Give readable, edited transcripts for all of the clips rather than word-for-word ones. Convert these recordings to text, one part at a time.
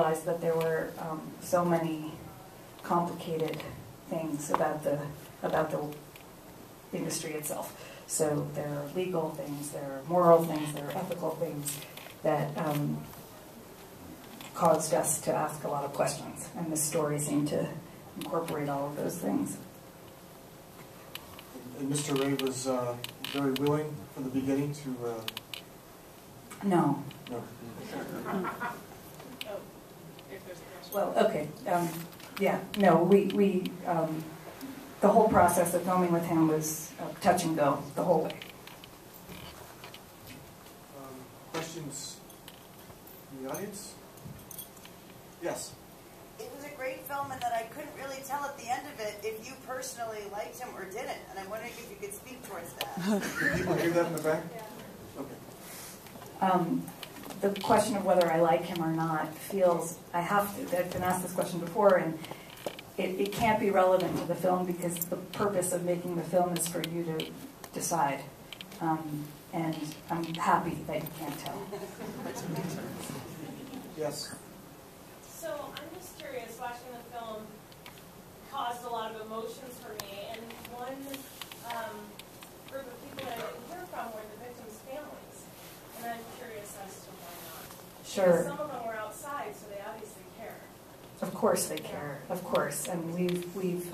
realized that there were so many complicated things about the industry itself. So there are legal things, there are moral things, there are ethical things that caused us to ask a lot of questions. And this story seemed to incorporate all of those things. And Mr. Ray was very willing from the beginning to... No. No. Well, okay. Yeah, no, we the whole process of filming with him was touch and go the whole way. Questions from the audience? Yes. It was a great film, and that I couldn't really tell at the end of it if you personally liked him or didn't. And I'm wondering if you could speak towards that. Did people hear that in the back? Yeah. Okay. The question of whether I like him or not feels, I've been asked this question before, and it can't be relevant to the film because the purpose of making the film is for you to decide. And I'm happy that you can't tell. Yes. So I'm just curious, watching the film caused a lot of emotions for me, and one group of people that I didn't hear from were the victims' families. And I'm curious as to why not. Sure. Because some of them were outside, so they obviously care. Of course they care, of course. And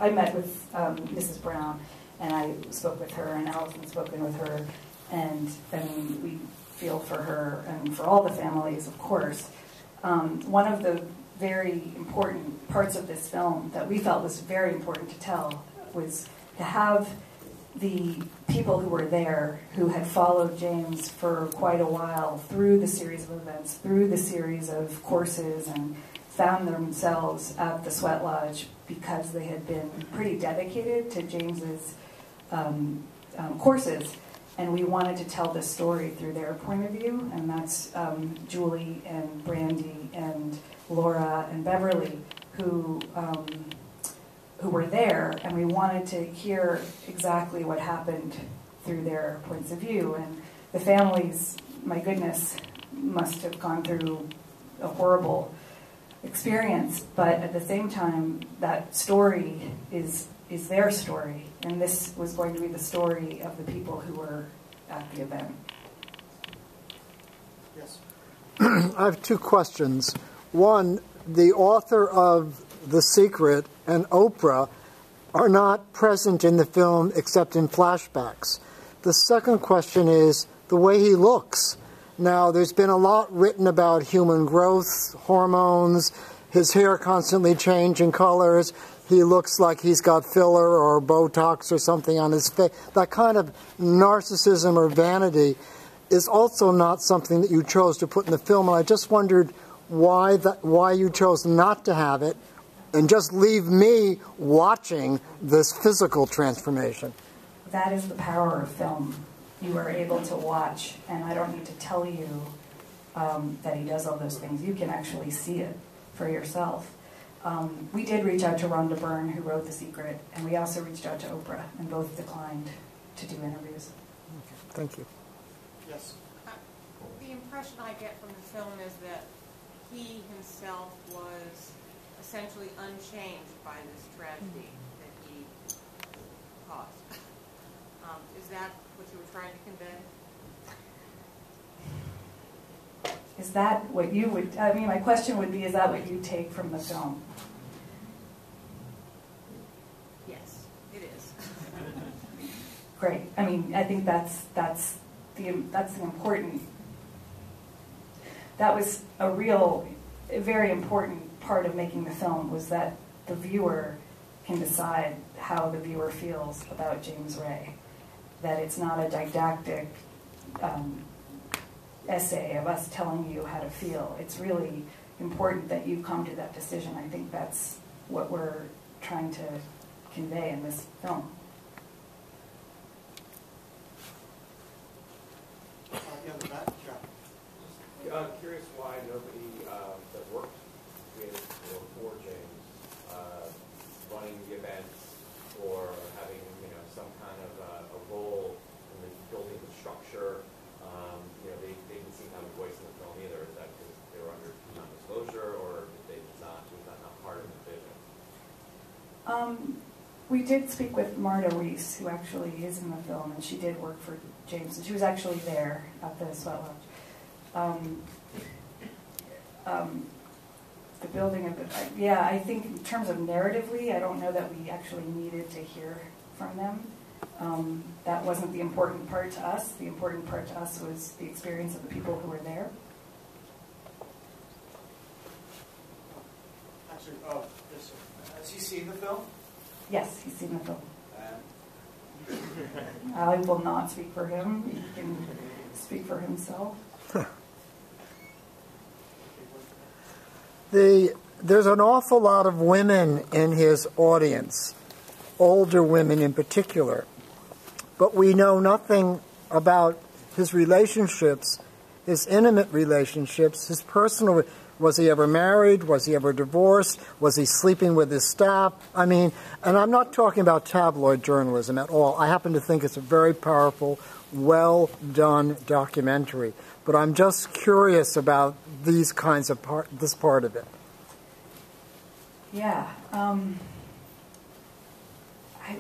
I met with Mrs. Brown, and I spoke with her, and Allison's spoken with her, and I mean, we feel for her and for all the families, of course. One of the very important parts of this film that we felt was very important to tell was to have the people who were there, who had followed James for quite a while through the series of events, through the series of courses, and found themselves at the Sweat Lodge because they had been pretty dedicated to James's courses. And we wanted to tell this story through their point of view, and that's Julie and Brandy and Laura and Beverly, who were there, and we wanted to hear exactly what happened through their points of view. And the families, my goodness, must have gone through a horrible experience, but at the same time, that story is their story, and this was going to be the story of the people who were at the event. Yes. I have two questions. One, the author of The Secret and Oprah are not present in the film except in flashbacks. The second question is the way he looks. Now, there's been a lot written about human growth, hormones, his hair constantly changing colors. He looks like he's got filler or Botox or something on his face. That kind of narcissism or vanity is also not something that you chose to put in the film. And I just wondered why you chose not to have it and just leave me watching this physical transformation. That is the power of film. You are able to watch, and I don't need to tell you that he does all those things. You can actually see it for yourself. We did reach out to Rhonda Byrne, who wrote The Secret, and we also reached out to Oprah, and both declined to do interviews. Okay, thank you. Yes. The impression I get from the film is that he himself was essentially unchanged by this tragedy that he caused. Is that what you were trying to convey? Is that what you would, I mean, my question would be, is that what you take from the film? Yes, it is. Great. I mean, I think that's the important, that was a very important part of making the film, was that the viewer can decide how the viewer feels about James Ray. That it's not a didactic essay of us telling you how to feel. It's really important that you come to that decision. I think that's what we're trying to convey in this film. Yeah, the back, John. I'm curious why nobody that worked with or for James running the events or having some kind of a role in the building the structure. They didn't seem to have a voice in the film either. Is that because they were under non-disclosure, or did We did speak with Marta Reese, who actually is in the film, and she did work for James, and she was actually there at the Sweat Lodge. The building of it, yeah, I think in terms of narratively, I don't know that we actually needed to hear from them. That wasn't the important part to us. The important part to us was the experience of the people who were there. Actually, yes, sir. Has he seen the film? Yes, he's seen the film. I will not speak for him. He can speak for himself. There's an awful lot of women in his audience, older women in particular, but we know nothing about his relationships, his intimate relationships, his personal. Was he ever married? Was he ever divorced? Was he sleeping with his staff? I mean, and I'm not talking about tabloid journalism at all. I happen to think it's a very powerful, well-done documentary. But I'm just curious about these kinds of this part of it. Yeah. I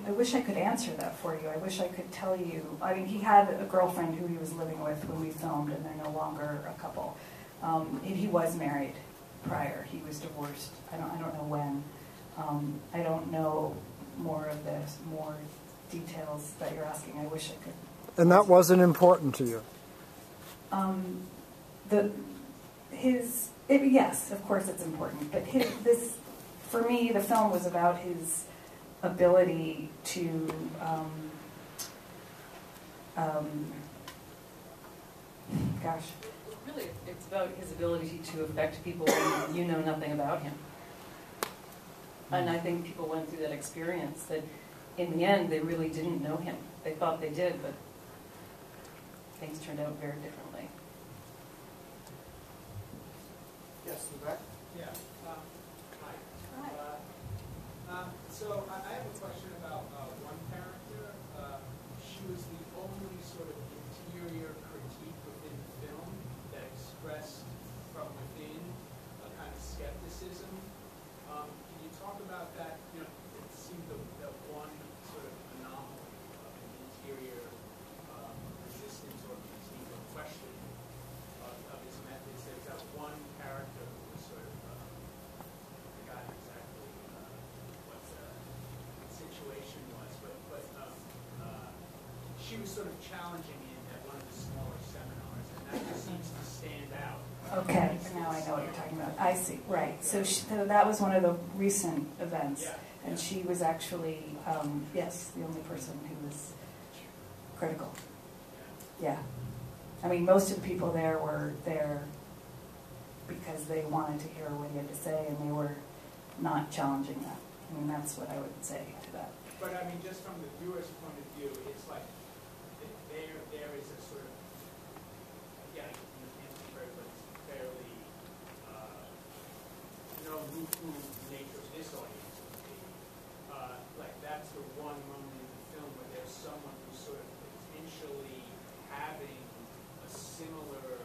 wish I could answer that for you. I wish I could tell you. I mean, he had a girlfriend who he was living with when we filmed, and they're no longer a couple. He was married prior. He was divorced. I don't know when. I don't know more of this, more details that you're asking. I wish I could. And that wasn't important to you? Yes, of course it's important. But for me, the film was about his ability to Really, it's about his ability to affect people when you know nothing about him. And I think people went through that experience that in the end they really didn't know him. They thought they did, but things turned out very differently. Yes, in the back. Yeah. Hi. So I have a question about one character. She was the only sort of interior critique within the film that expressed from within a kind of skepticism. Can you talk about that? You know, it seemed that one sort of anomaly of an interior resistance or critique or questioning of his methods. There's that one character who was sort of, I forgot exactly what the situation was, but she was sort of challenging him at one of the smaller seminars, and that just seems to stand out. Okay, now I know what you're talking about. I see, right. So that was one of the recent events, Yeah. and she was actually, yes, the only person who was critical. Yeah. I mean, most of the people there were there because they wanted to hear what he had to say, and they were not challenging that. I mean, that's what I would say to that. But I mean, just from the viewer's point of view, it's like there is a sort of, again, you can't compare, but it's fairly, who nature of this audience would be. Like that's the one moment in the film where there's someone who's sort of potentially having a similar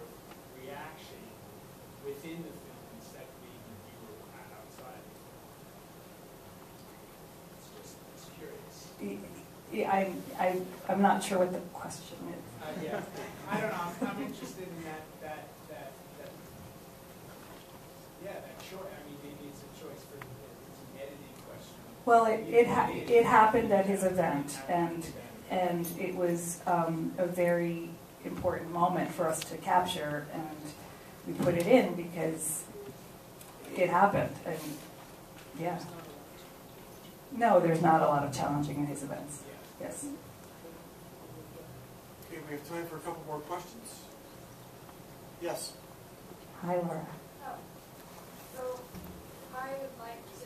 reaction within the film instead of being the viewer outside. It's curious. Yeah, I'm not sure what the question is. Yeah, I don't know. I'm interested in that choice. I mean, maybe it's a choice for it's an editing question. Well, it happened at his event, and it was a very important moment for us to capture, and we put it in because it happened, and yeah. No, there's not a lot of challenging in his events. Yes. Okay, we have time for a couple more questions. Yes. Hi, Laura. So I would like to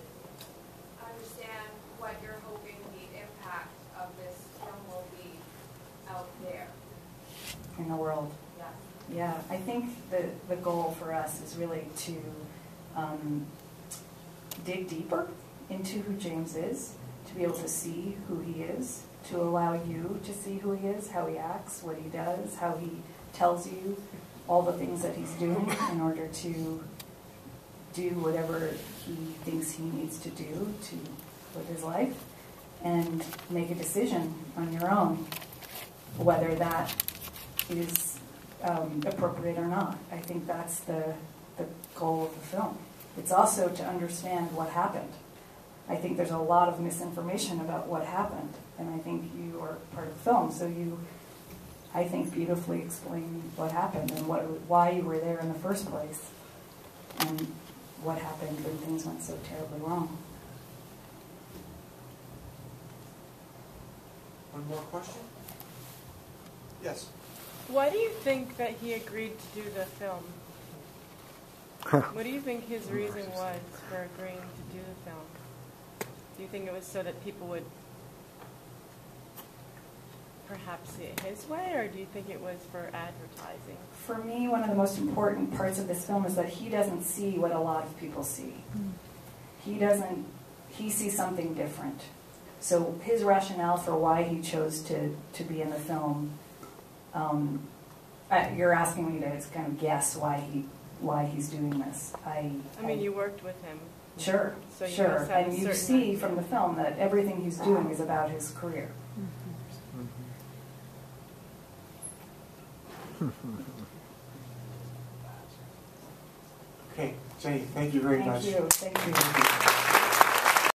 understand what you're hoping the impact of this film will be out there. In the world. Yes. Yeah, I think the goal for us is really to dig deeper into who James is, to be able to see who he is, to allow you to see who he is, how he acts, what he does, how he tells you all the things that he's doing in order to do whatever he thinks he needs to do to with his life and make a decision on your own whether that is appropriate or not. I think that's the goal of the film. It's also to understand what happened. I think there's a lot of misinformation about what happened, and I think you are part of the film, so you, I think, beautifully explain what happened and why you were there in the first place, and what happened when things went so terribly wrong. One more question? Yes. Why do you think that he agreed to do the film? What do you think his reason was for agreeing to do the film? Do you think it was so that people would perhaps see it his way, or do you think it was for advertising? For me, one of the most important parts of this film is that he doesn't see what a lot of people see. He sees something different. So his rationale for why he chose to be in the film, you're asking me to kind of guess why he's doing this. I mean, you worked with him. Sure, so you sure. must have And a you certain see idea. from the film that everything he's doing is about his career. Okay, Jenny, thank you very much. Thank you.